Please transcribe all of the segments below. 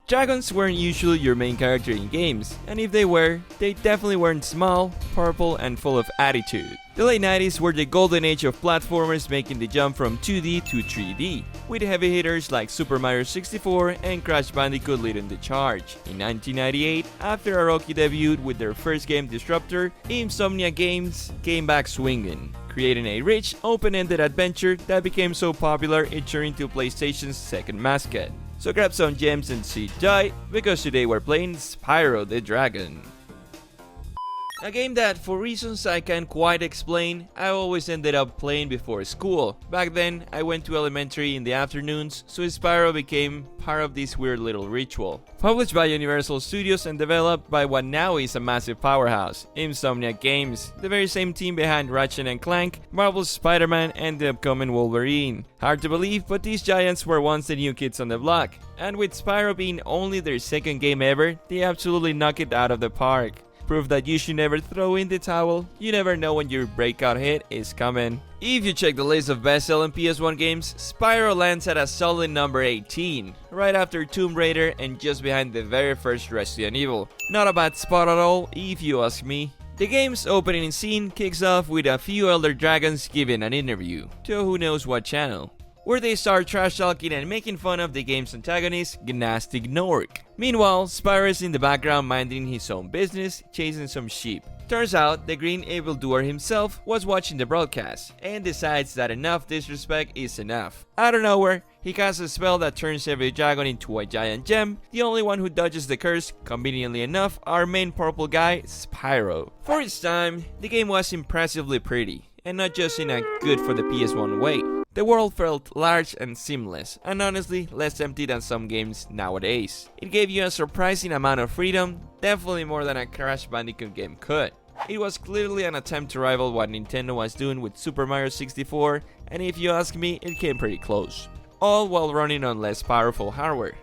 Dragons weren't usually your main character in games, and if they were, they definitely weren't small, purple, and full of attitude. The late 90s were the golden age of platformers making the jump from 2D to 3D, with heavy hitters like Super Mario 64 and Crash Bandicoot leading the charge. In 1998, after Aoki debuted with their first game Disruptor, Insomniac Games came back swinging, creating a rich, open-ended adventure that became so popular it turned into PlayStation's second mascot. So grab some gems and sit tight, because today we're playing Spyro the Dragon. A game that, for reasons I can't quite explain, I always ended up playing before school. Back then, I went to elementary in the afternoons, so Spyro became part of this weird little ritual. Published by Universal Studios and developed by what now is a massive powerhouse, Insomniac Games, the very same team behind Ratchet & Clank, Marvel's Spider-Man, and the upcoming Wolverine. Hard to believe, but these giants were once the new kids on the block. And with Spyro being only their second game ever, they absolutely knocked it out of the park. Proof that you should never throw in the towel. You never know when your breakout hit is coming. If you check the list of best-selling PS1 games, Spyro lands at a solid number 18, right after Tomb Raider and just behind the very first Resident Evil. Not a bad spot at all, if you ask me. The game's opening scene kicks off with a few elder dragons giving an interview to who knows what channel, where they start trash-talking and making fun of the game's antagonist, Gnasty Gnorc. Meanwhile, Spyro is in the background minding his own business, chasing some sheep. Turns out, the green evildoer himself was watching the broadcast, and decides that enough disrespect is enough. Out of nowhere, he casts a spell that turns every dragon into a giant gem. The only one who dodges the curse, conveniently enough, our main purple guy, Spyro. For its time, the game was impressively pretty, and not just in a good for the PS1 way. The world felt large and seamless, and honestly less empty than some games nowadays. It gave you a surprising amount of freedom, definitely more than a Crash Bandicoot game could. It was clearly an attempt to rival what Nintendo was doing with Super Mario 64, and if you ask me, it came pretty close. All while running on less powerful hardware.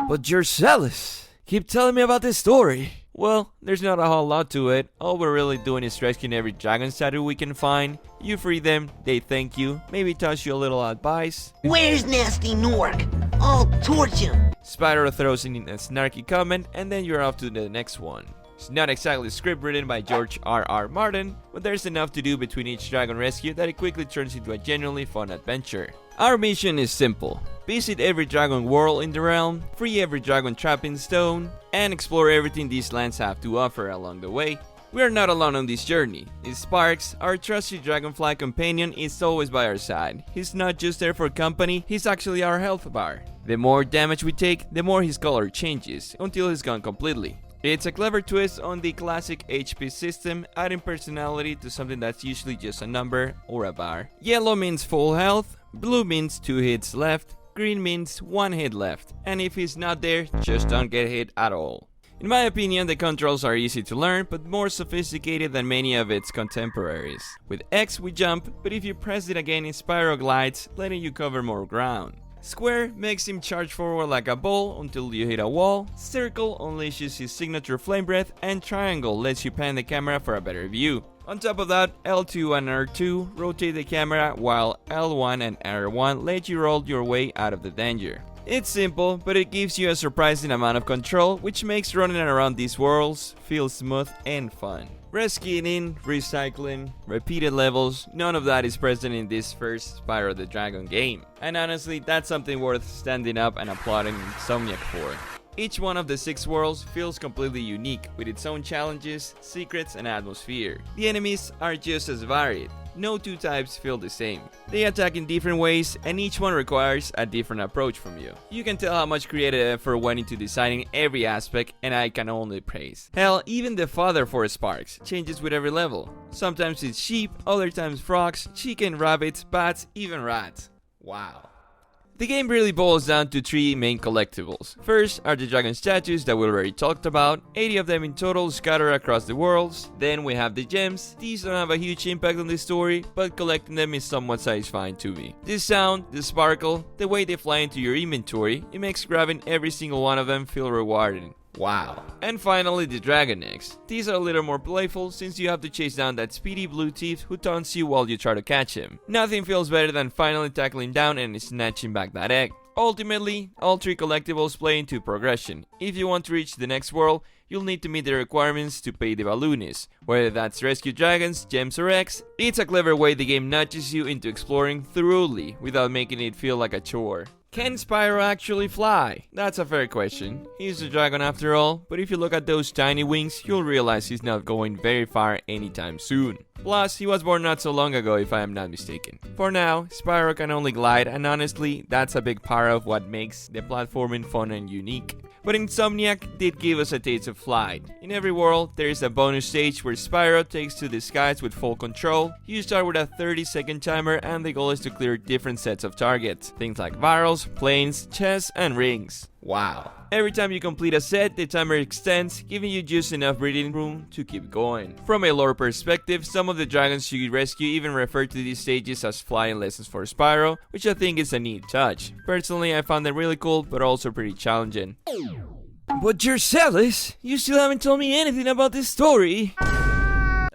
But you're zealous! Keep telling me about this story! Well, there's not a whole lot to it. All we're really doing is rescuing every dragon statue we can find. You free them, they thank you, maybe toss you a little advice. Where's Gnasty Gnorc? I'll torch him! Spyro throws in a snarky comment, and then you're off to the next one. It's not exactly a script written by George R.R. Martin, but there's enough to do between each dragon rescue that it quickly turns into a genuinely fun adventure. Our mission is simple. Visit every dragon world in the realm, free every dragon trapped in stone, and explore everything these lands have to offer along the way. We are not alone on this journey. Sparks, our trusty dragonfly companion, is always by our side. He's not just there for company, he's actually our health bar. The more damage we take, the more his color changes, until he's gone completely. It's a clever twist on the classic HP system, adding personality to something that's usually just a number or a bar. Yellow means full health, blue means 2 hits left, green means 1 hit left, and if he's not there, just don't get hit at all. In my opinion, the controls are easy to learn, but more sophisticated than many of its contemporaries. With X we jump, but if you press it again, Spyro glides, letting you cover more ground. Square makes him charge forward like a ball until you hit a wall, Circle unleashes his signature flame breath, and Triangle lets you pan the camera for a better view. On top of that, L2 and R2 rotate the camera, while L1 and R1 let you roll your way out of the danger. It's simple, but it gives you a surprising amount of control, which makes running around these worlds feel smooth and fun. Reskinning, recycling, repeated levels, none of that is present in this first Spyro the Dragon game. And honestly, that's something worth standing up and applauding Insomniac for. Each one of the 6 worlds feels completely unique, with its own challenges, secrets, and atmosphere. The enemies are just as varied. No 2 types feel the same. They attack in different ways, and each one requires a different approach from you. You can tell how much creative effort went into designing every aspect, and I can only praise. Hell, even the fodder for Sparks changes with every level. Sometimes it's sheep, other times frogs, chicken, rabbits, bats, even rats. Wow. The game really boils down to 3 main collectibles. First are the dragon statues that we already talked about, 80 of them in total scattered across the worlds. Then we have the gems. These don't have a huge impact on the story, but collecting them is somewhat satisfying to me. The sound, the sparkle, the way they fly into your inventory, it makes grabbing every single one of them feel rewarding. Wow. And finally, the dragon eggs. These are a little more playful since you have to chase down that speedy blue thief who taunts you while you try to catch him. Nothing feels better than finally tackling down and snatching back that egg. Ultimately, all 3 collectibles play into progression. If you want to reach the next world, you'll need to meet the requirements to pay the balloonists, whether that's rescue dragons, gems or eggs. It's a clever way the game nudges you into exploring thoroughly without making it feel like a chore. Can Spyro actually fly? That's a fair question. He's a dragon after all, but if you look at those tiny wings, you'll realize he's not going very far anytime soon. Plus, he was born not so long ago if I am not mistaken. For now, Spyro can only glide, and honestly, that's a big part of what makes the platforming fun and unique. But Insomniac did give us a taste of flight. In every world, there is a bonus stage where Spyro takes to the skies with full control. You start with a 30-second timer and the goal is to clear different sets of targets. Things like barrels, planes, chests, and rings. Wow. Every time you complete a set, the timer extends, giving you just enough breathing room to keep going. From a lore perspective, some of the dragons you rescue even refer to these stages as flying lessons for Spyro, which I think is a neat touch. Personally, I found them really cool, but also pretty challenging. But you're Celis, you still haven't told me anything about this story.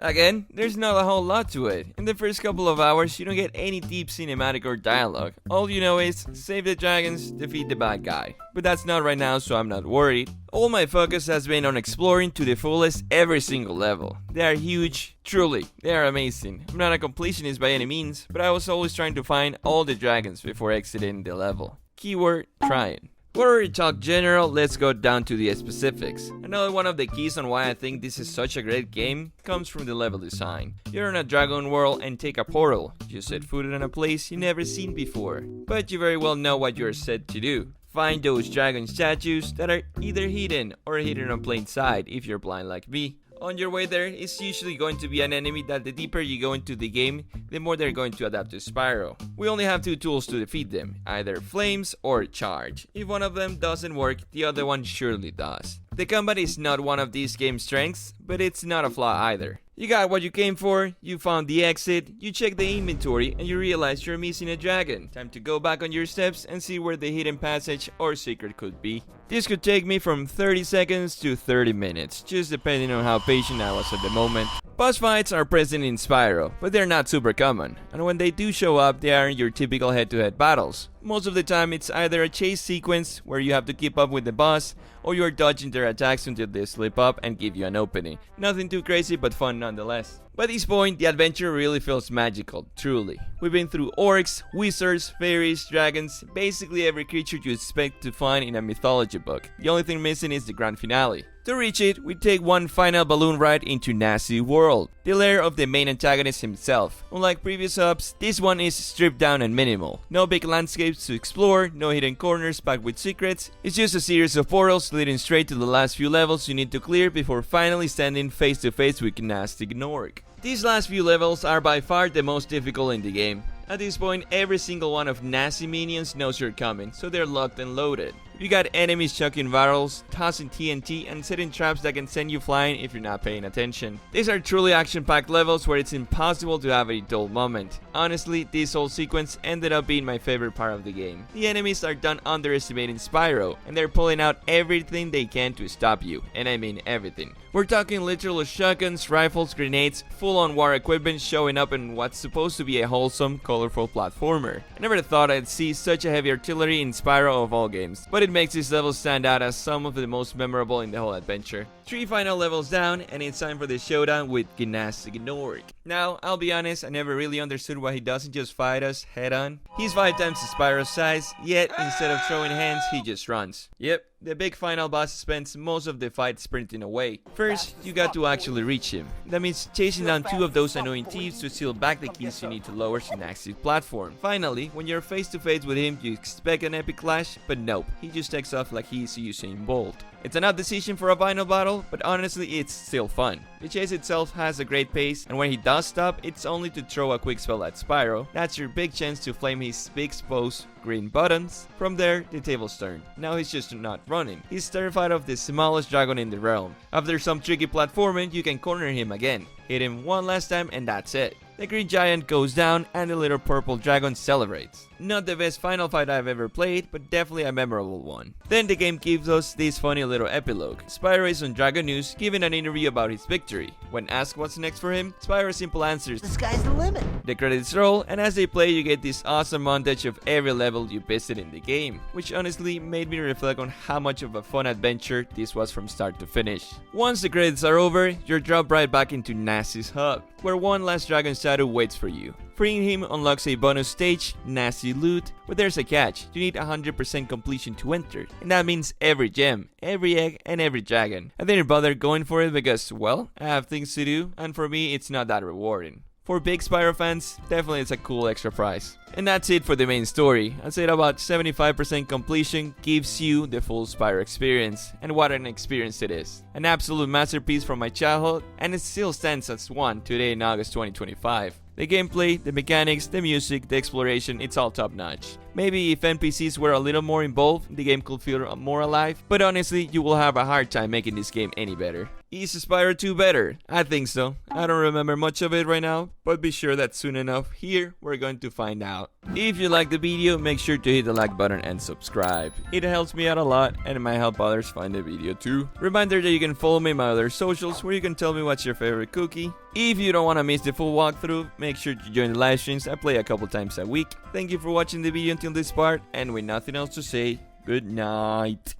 Again, there's not a whole lot to it. In the first couple of hours, you don't get any deep cinematic or dialogue. All you know is, save the dragons, defeat the bad guy. But that's not right now, so I'm not worried. All my focus has been on exploring to the fullest every single level. They are huge, truly, they are amazing. I'm not a completionist by any means, but I was always trying to find all the dragons before exiting the level. Keyword, trying. We already talked general, let's go down to the specifics. Another one of the keys on why I think this is such a great game comes from the level design. You're in a dragon world and take a portal. You set foot in a place you've never seen before, but you very well know what you're set to do. Find those dragon statues that are either hidden or hidden on plain sight if you're blind like me. On your way there, it's usually going to be an enemy that the deeper you go into the game, the more they're going to adapt to Spyro. We only have 2 tools to defeat them, either flames or charge. If one of them doesn't work, the other one surely does. The combat is not one of these game's strengths, but it's not a flaw either. You got what you came for, you found the exit, you check the inventory, and you realize you're missing a dragon. Time to go back on your steps and see where the hidden passage or secret could be. This could take me from 30 seconds to 30 minutes, just depending on how patient I was at the moment. Boss fights are present in Spyro, but they're not super common, and when they do show up, they aren't your typical head-to-head battles. Most of the time, it's either a chase sequence where you have to keep up with the boss, or you're dodging their attacks until they slip up and give you an opening. Nothing too crazy, but fun nonetheless. By this point, the adventure really feels magical, truly. We've been through orcs, wizards, fairies, dragons, basically every creature you expect to find in a mythology book. The only thing missing is the grand finale. To reach it, we take one final balloon ride into Nazi World, the lair of the main antagonist himself. Unlike previous hubs, this one is stripped down and minimal. No big landscapes to explore, no hidden corners packed with secrets. It's just a series of portals leading straight to the last few levels you need to clear before finally standing face to face with Nasty Gnorg. These last few levels are by far the most difficult in the game. At this point, every single one of Nazi minions knows you're coming, so they're locked and loaded. You got enemies chucking barrels, tossing TNT, and setting traps that can send you flying if you're not paying attention. These are truly action-packed levels where it's impossible to have a dull moment. Honestly, this whole sequence ended up being my favorite part of the game. The enemies are done underestimating Spyro, and they're pulling out everything they can to stop you, and I mean everything. We're talking literal shotguns, rifles, grenades, full-on war equipment showing up in what's supposed to be a wholesome, colorful platformer. I never thought I'd see such a heavy artillery in Spyro of all games, but it makes this level stand out as some of the most memorable in the whole adventure. 3 final levels down, and it's time for the showdown with Nasty Gnorg. Now, I'll be honest, I never really understood why he doesn't just fight us head-on. He's 5 times Spyro's size, yet instead of throwing hands, he just runs. Yep. The big final boss spends most of the fight sprinting away. First, you got to actually reach him. That means chasing down 2 of those annoying thieves to steal back the keys you need to lower Nasty's platform. Finally, when you're face to face with him, you expect an epic clash, but nope, he just takes off like he's Usain Bolt. It's an odd decision for a final battle, but honestly it's still fun. The chase itself has a great pace, and when he does stop, it's only to throw a quick spell at Spyro. That's your big chance to flame his big exposed green buttons. From there, the tables turn. Now he's just not running. He's terrified of the smallest dragon in the realm. After some tricky platforming, you can corner him again. hit him one last time and that's it. The green giant goes down and the little purple dragon celebrates. Not the best final fight I've ever played, but definitely a memorable one. Then the game gives us this funny little epilogue. Spyro is on Dragon News giving an interview about his victory. When asked what's next for him, Spyro simple answers, The sky's the limit. the credits roll, and as they play you get this awesome montage of every level you visit in the game, which honestly made me reflect on how much of a fun adventure this was from start to finish. Once the credits are over, you're dropped right back into Nasty's hub, where one last dragon statue waits for you. Freeing him unlocks a bonus stage, Nasty Loot, but there's a catch. You need 100% completion to enter, and that means every gem, every egg, and every dragon. I didn't bother going for it because, well, I have things to do, and for me it's not that rewarding. For big Spyro fans, definitely it's a cool extra prize. And that's it for the main story. I'd say about 75% completion gives you the full Spyro experience, and what an experience it is. An absolute masterpiece from my childhood, and it still stands as one today in August 2025. The gameplay, the mechanics, the music, the exploration, it's all top notch. Maybe if NPCs were a little more involved, the game could feel more alive, but honestly, you will have a hard time making this game any better. Is Spyro 2 better? I think so. I don't remember much of it right now, but be sure that soon enough, here, we're going to find out. If you liked the video, make sure to hit the like button and subscribe. It helps me out a lot, and it might help others find the video too. Reminder that you can follow me on my other socials, where you can tell me what's your favorite cookie. If you don't want to miss the full walkthrough, make sure to join the live streams. I play a couple times a week. Thank you for watching the video until this part, and with nothing else to say, good night.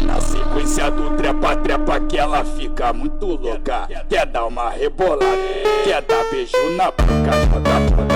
Na sequência do trepa-trepa que ela fica muito louca. Quer dar uma rebolada, quer dar beijo na boca, joga